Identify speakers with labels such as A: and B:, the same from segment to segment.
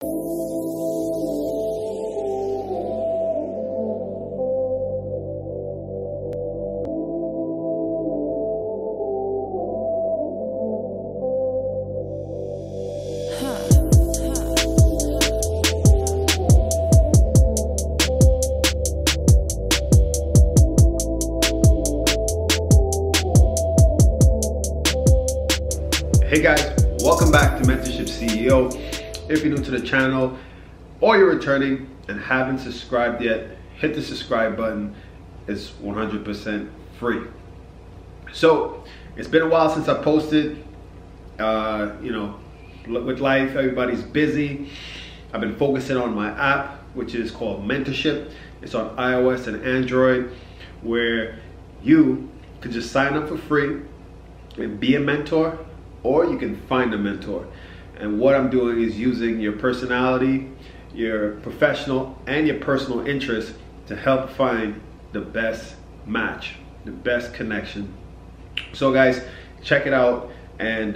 A: Hey guys, welcome back to Mentorship CEO. If you're new to the channel or you're returning and haven't subscribed yet, hit the subscribe button. It's 100% free. So it's been a while since I posted. With life, everybody's busy. I've been focusing on my app, which is called Mentorship. It's on iOS and Android, where you can just sign up for free and be a mentor, or you can find a mentor. And what I'm doing is using your personality, your professional and your personal interests to help find the best match, the best connection. So guys, check it out and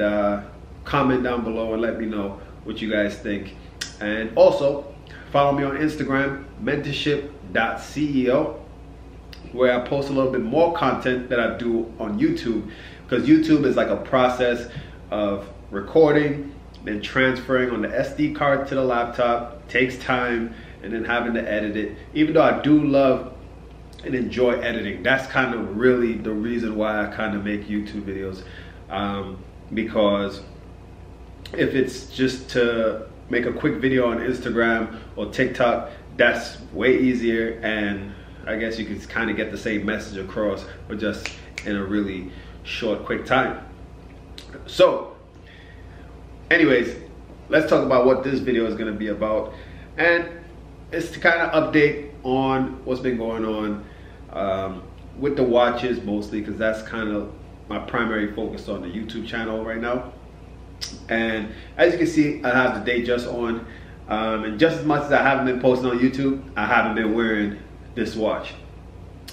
A: comment down below and let me know what you guys think. And also follow me on Instagram, mentorship.ceo, where I post a little bit more content that I do on YouTube, because YouTube is like a process of recording, then transferring on the SD card to the laptop. It takes time, and then having to edit it. Even though I do love and enjoy editing, that's kind of really the reason why I kind of make YouTube videos, because if it's just to make a quick video on Instagram or TikTok, that's way easier, and I guess you can kind of get the same message across, but just in a really short, quick time. So anyways, let's talk about what this video is going to be about. And it's to kind of update on what's been going on with the watches, mostly because that's kind of my primary focus on the YouTube channel right now. And as you can see, I have the Datejust on, and just as much as I haven't been posting on YouTube, I haven't been wearing this watch.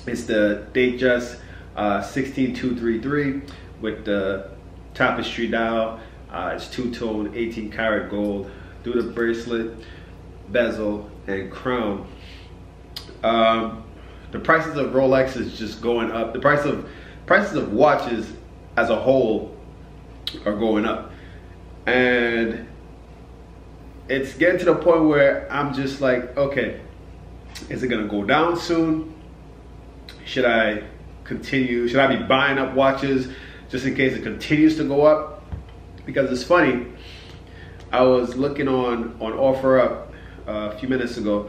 A: It's the Datejust 16233 with the tapestry dial. It's two-tone, 18 karat gold through the bracelet, bezel, and crown. The prices of Rolex is just going up. The prices of watches as a whole are going up, and it's getting to the point where I'm just like, okay, is it gonna go down soon? Should I continue? Should I be buying up watches just in case it continues to go up? Because it's funny, I was looking on OfferUp a few minutes ago,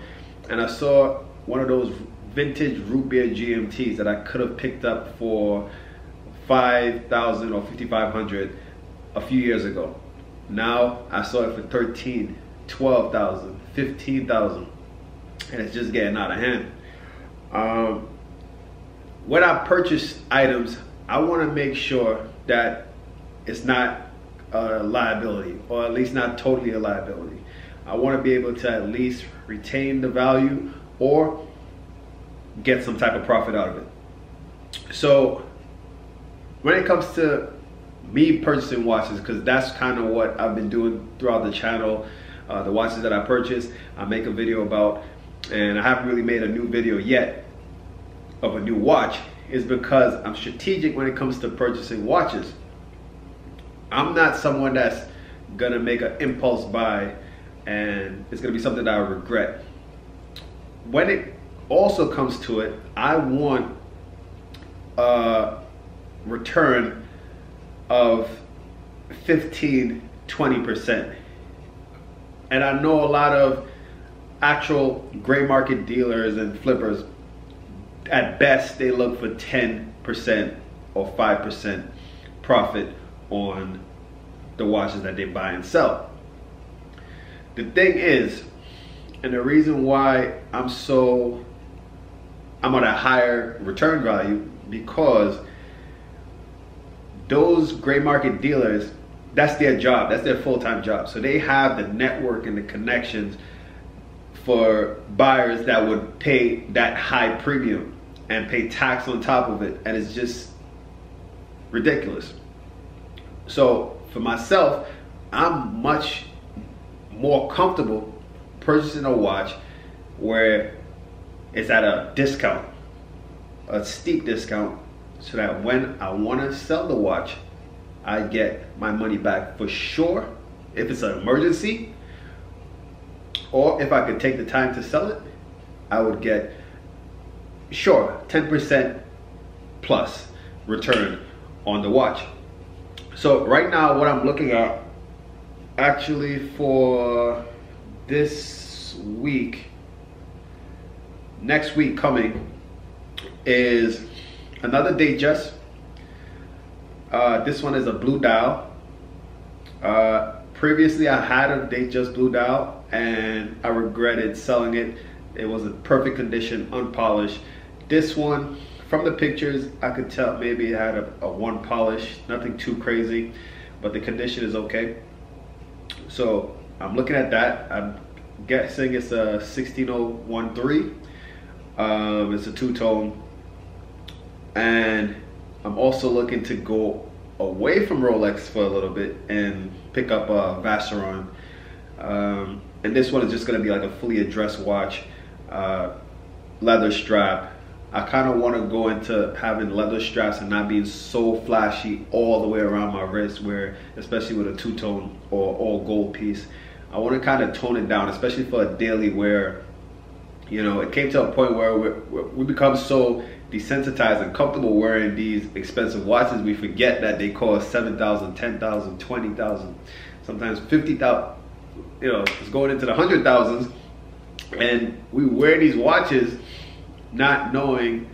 A: and I saw one of those vintage root beer GMTs that I could have picked up for $5,000 or $5,500 a few years ago. Now I saw it for $13,000, $12,000, $15,000, and it's just getting out of hand. When I purchase items, I want to make sure that it's not a liability, or at least not totally a liability. I want to be able to at least retain the value or get some type of profit out of it. So when it comes to me purchasing watches, because that's kind of what I've been doing throughout the channel, the watches that I purchase, I make a video about, and I haven't really made a new video yet of a new watch, is because I'm strategic when it comes to purchasing watches. I'm not someone that's gonna make an impulse buy and it's gonna be something that I regret. When it also comes to it, I want a return of 15–20%. And I know a lot of actual gray market dealers and flippers, at best they look for 10% or 5% profit on the watches that they buy and sell. The thing is, and the reason why I'm on a higher return value, because those gray market dealers, that's their job, that's their full-time job. So they have the network and the connections for buyers that would pay that high premium and pay tax on top of it, and it's just ridiculous. So for myself, I'm much more comfortable purchasing a watch where it's at a discount, a steep discount, so that when I want to sell the watch, I get my money back for sure if it's an emergency, or if I could take the time to sell it, I would get, sure, 10% plus return on the watch. So right now what I'm looking at actually for this week, next week coming, is another Datejust. This one is a blue dial. Previously I had a Datejust blue dial and I regretted selling it. It was in perfect condition, unpolished. This one, from the pictures, I could tell maybe it had a one polish, nothing too crazy, but the condition is okay. So I'm looking at that. I'm guessing it's a 16013. It's a two-tone. And I'm also looking to go away from Rolex for a little bit and pick up a Vacheron. And this one is just gonna be like a fully addressed watch, leather strap. I kind of want to go into having leather straps and not being so flashy all the way around my wrist, where, especially with a two-tone or all gold piece, I want to kind of tone it down, especially for a daily wear. You know, it came to a point where we become so desensitized and comfortable wearing these expensive watches, we forget that they cost $7,000, $10,000, $20,000, sometimes $50,000. You know, it's going into the $100,000s, and we wear these watches not knowing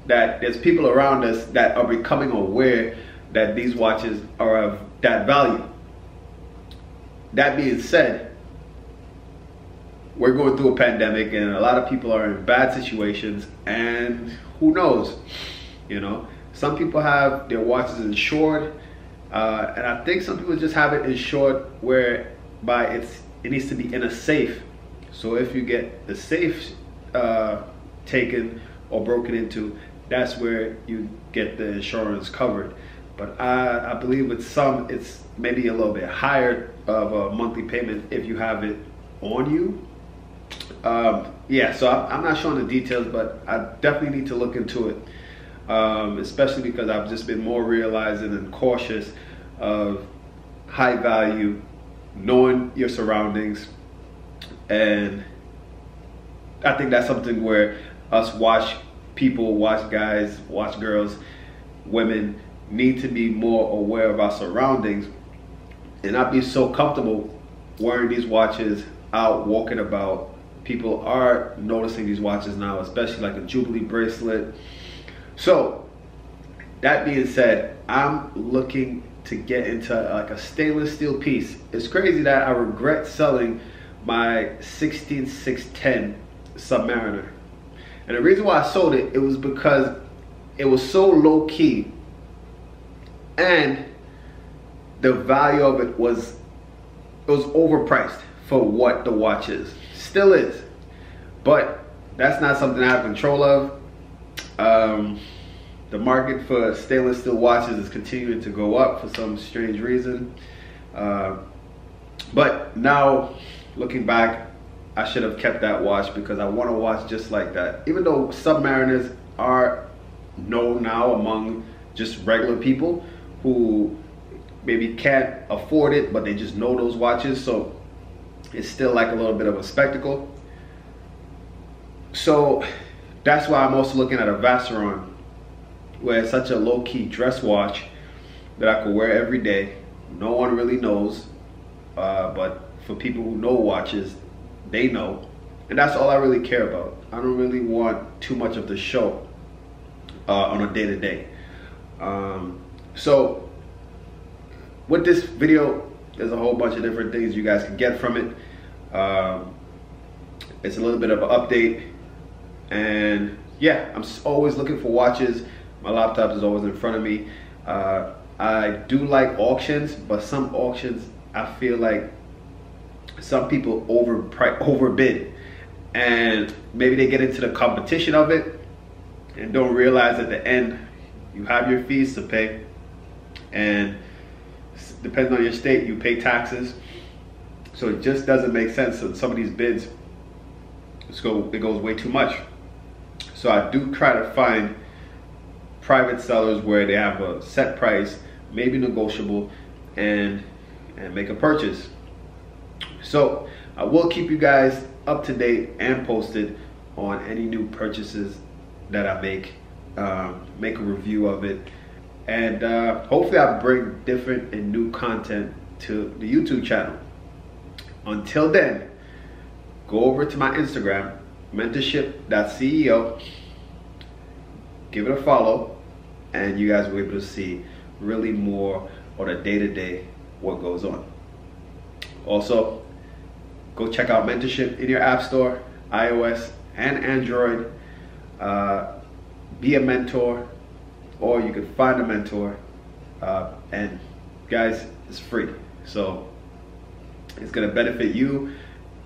A: that there's people around us that are becoming aware that these watches are of that value. That being said, we're going through a pandemic and a lot of people are in bad situations, and who knows, you know, some people have their watches insured, and I think some people just have it insured whereby it needs to be in a safe. So if you get the safe taken or broken into, that's where you get the insurance covered. But I believe with some it's maybe a little bit higher of a monthly payment if you have it on you. Yeah, so I'm not showing the details, but I definitely need to look into it, especially because I've just been more realizing and cautious of high value, knowing your surroundings. And I think that's something where us watch people, watch guys, watch girls, women need to be more aware of our surroundings and not be so comfortable wearing these watches out walking about. People are noticing these watches now, especially like a Jubilee bracelet. So that being said, I'm looking to get into like a stainless steel piece. It's crazy that I regret selling my 16610 Submariner. And the reason why I sold it, it was because it was so low key and the value of it was overpriced for what the watch is. Still is. But that's not something I have control of. The market for stainless steel watches is continuing to go up for some strange reason. But now, looking back, I should have kept that watch because I want a watch just like that. Even though Submariners are known now among just regular people who maybe can't afford it, but they just know those watches, so it's still like a little bit of a spectacle. So that's why I'm also looking at a Vacheron, where it's such a low-key dress watch that I could wear every day. No one really knows, but for people who know watches, they know, and that's all I really care about. I don't really want too much of the show on a day-to-day. So with this video, there's a whole bunch of different things you guys can get from it. It's a little bit of an update, and yeah, I'm always looking for watches. My laptop is always in front of me. I do like auctions, but some auctions I feel like some people overbid, and maybe they get into the competition of it and don't realize at the end you have your fees to pay, and depending on your state you pay taxes. So it just doesn't make sense. So some of these bids, it goes way too much. So I do try to find private sellers where they have a set price, maybe negotiable, and make a purchase. So I will keep you guys up to date and posted on any new purchases that I make a review of it, and hopefully I bring different and new content to the YouTube channel. Until then, go over to my Instagram, mentorship.ceo, give it a follow, and you guys will be able to see really more on a day-to-day what goes on. Also, go check out Mentorship in your app store, iOS and Android. Be a mentor, or you can find a mentor, and guys, it's free, so it's going to benefit you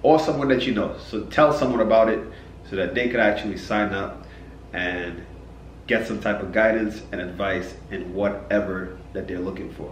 A: or someone that you know. So tell someone about it so that they could actually sign up and get some type of guidance and advice in whatever that they're looking for.